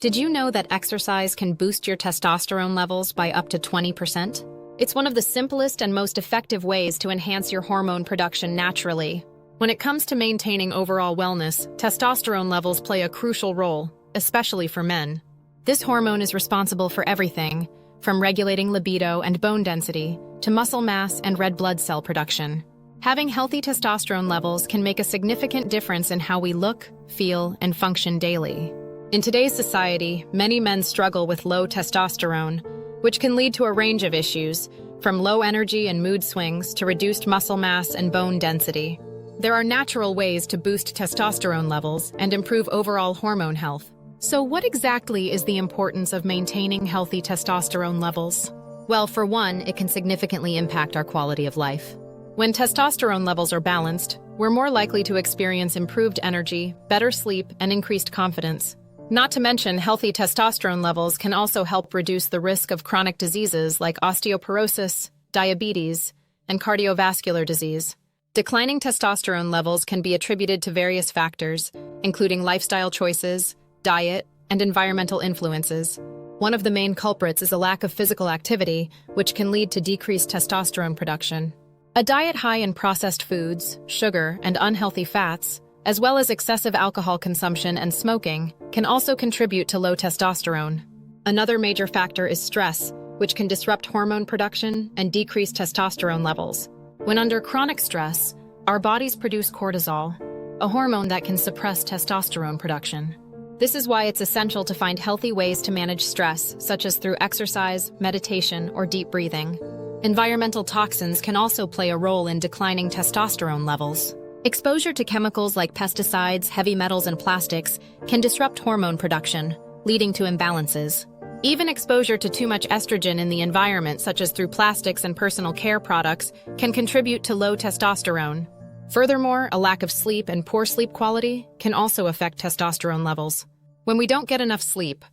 Did you know that exercise can boost your testosterone levels by up to 20%? It's one of the simplest and most effective ways to enhance your hormone production naturally. When it comes to maintaining overall wellness, testosterone levels play a crucial role, especially for men. This hormone is responsible for everything, from regulating libido and bone density to muscle mass and red blood cell production. Having healthy testosterone levels can make a significant difference in how we look, feel, and function daily. In today's society, many men struggle with low testosterone, which can lead to a range of issues, from low energy and mood swings to reduced muscle mass and bone density. There are natural ways to boost testosterone levels and improve overall hormone health. So what exactly is the importance of maintaining healthy testosterone levels? Well, for one, it can significantly impact our quality of life. When testosterone levels are balanced, we're more likely to experience improved energy, better sleep, and increased confidence. Not to mention, healthy testosterone levels can also help reduce the risk of chronic diseases like osteoporosis, diabetes, and cardiovascular disease. Declining testosterone levels can be attributed to various factors, including lifestyle choices, diet, and environmental influences. One of the main culprits is a lack of physical activity, which can lead to decreased testosterone production. A diet high in processed foods, sugar, and unhealthy fats, as well as excessive alcohol consumption and smoking, can also contribute to low testosterone. Another major factor is stress, which can disrupt hormone production and decrease testosterone levels. When under chronic stress, our bodies produce cortisol, a hormone that can suppress testosterone production. This is why it's essential to find healthy ways to manage stress, such as through exercise, meditation, or deep breathing. Environmental toxins can also play a role in declining testosterone levels. Exposure to chemicals like pesticides, heavy metals, and plastics can disrupt hormone production, leading to imbalances. Even exposure to too much estrogen in the environment, such as through plastics and personal care products, can contribute to low testosterone. Furthermore, a lack of sleep and poor sleep quality can also affect testosterone levels. When we don't get enough sleep,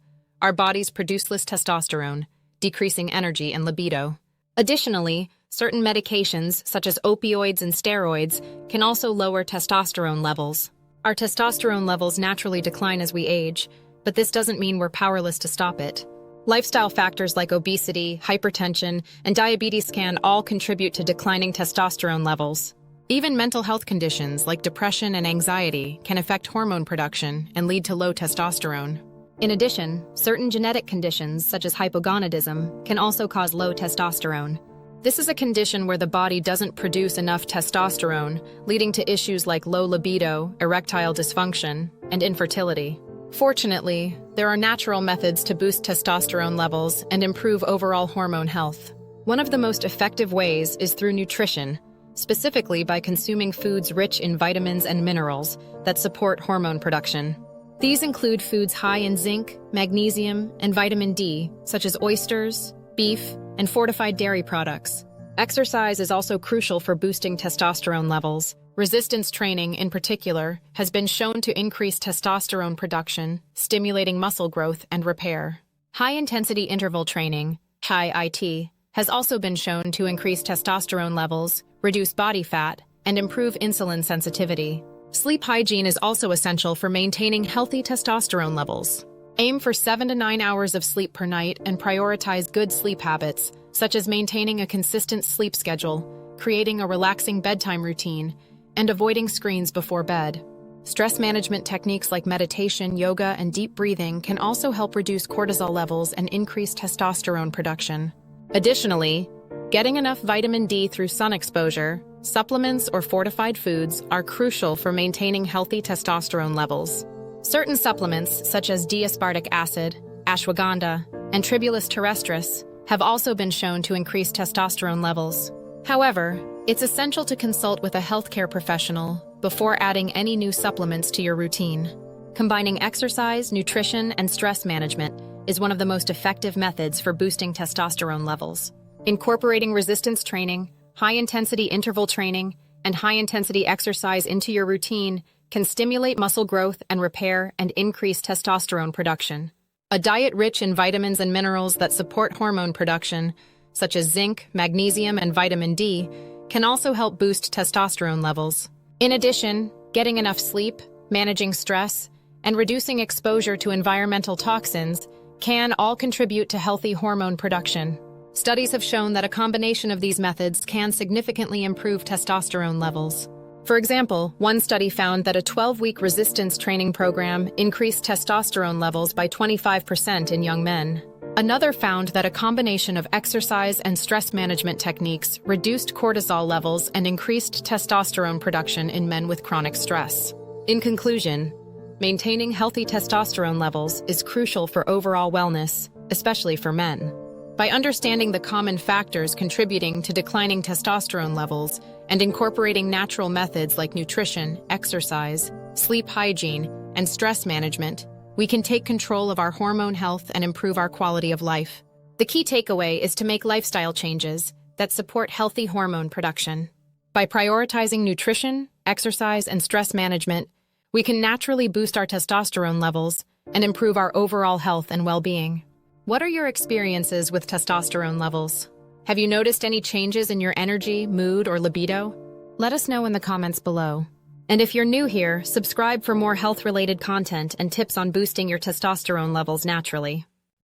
our bodies produce less testosterone, decreasing energy and libido. Additionally, certain medications, such as opioids and steroids, can also lower testosterone levels. Our testosterone levels naturally decline as we age, but this doesn't mean we're powerless to stop it. Lifestyle factors like obesity, hypertension, and diabetes can all contribute to declining testosterone levels. Even mental health conditions like depression and anxiety can affect hormone production and lead to low testosterone. In addition, certain genetic conditions, such as hypogonadism, can also cause low testosterone. This is a condition where the body doesn't produce enough testosterone, leading to issues like low libido, erectile dysfunction, and infertility. Fortunately, there are natural methods to boost testosterone levels and improve overall hormone health. One of the most effective ways is through nutrition, specifically by consuming foods rich in vitamins and minerals that support hormone production. These include foods high in zinc, magnesium, and vitamin D, such as oysters, beef, and fortified dairy products. Exercise is also crucial for boosting testosterone levels. Resistance training, in particular, has been shown to increase testosterone production, stimulating muscle growth and repair. High-intensity interval training, HIIT, has also been shown to increase testosterone levels, reduce body fat, and improve insulin sensitivity. Sleep hygiene is also essential for maintaining healthy testosterone levels. Aim for 7 to 9 hours of sleep per night and prioritize good sleep habits, such as maintaining a consistent sleep schedule, creating a relaxing bedtime routine, and avoiding screens before bed. Stress management techniques like meditation, yoga, and deep breathing can also help reduce cortisol levels and increase testosterone production. Additionally, getting enough vitamin D through sun exposure, supplements, or fortified foods are crucial for maintaining healthy testosterone levels. Certain supplements, such as D-aspartic acid, ashwagandha, and Tribulus terrestris, have also been shown to increase testosterone levels. However, it's essential to consult with a healthcare professional before adding any new supplements to your routine. Combining exercise, nutrition, and stress management is one of the most effective methods for boosting testosterone levels. Incorporating resistance training, high-intensity interval training, and high-intensity exercise into your routine can stimulate muscle growth and repair and increase testosterone production. A diet rich in vitamins and minerals that support hormone production, such as zinc, magnesium, and vitamin D, can also help boost testosterone levels. In addition, getting enough sleep, managing stress, and reducing exposure to environmental toxins can all contribute to healthy hormone production. Studies have shown that a combination of these methods can significantly improve testosterone levels. For example, one study found that a 12-week resistance training program increased testosterone levels by 25% in young men. Another found that a combination of exercise and stress management techniques reduced cortisol levels and increased testosterone production in men with chronic stress. In conclusion, maintaining healthy testosterone levels is crucial for overall wellness, especially for men. By understanding the common factors contributing to declining testosterone levels and incorporating natural methods like nutrition, exercise, sleep hygiene, and stress management, we can take control of our hormone health and improve our quality of life. The key takeaway is to make lifestyle changes that support healthy hormone production. By prioritizing nutrition, exercise, and stress management, we can naturally boost our testosterone levels and improve our overall health and well-being. What are your experiences with testosterone levels? Have you noticed any changes in your energy, mood, or libido? Let us know in the comments below. And if you're new here, subscribe for more health-related content and tips on boosting your testosterone levels naturally.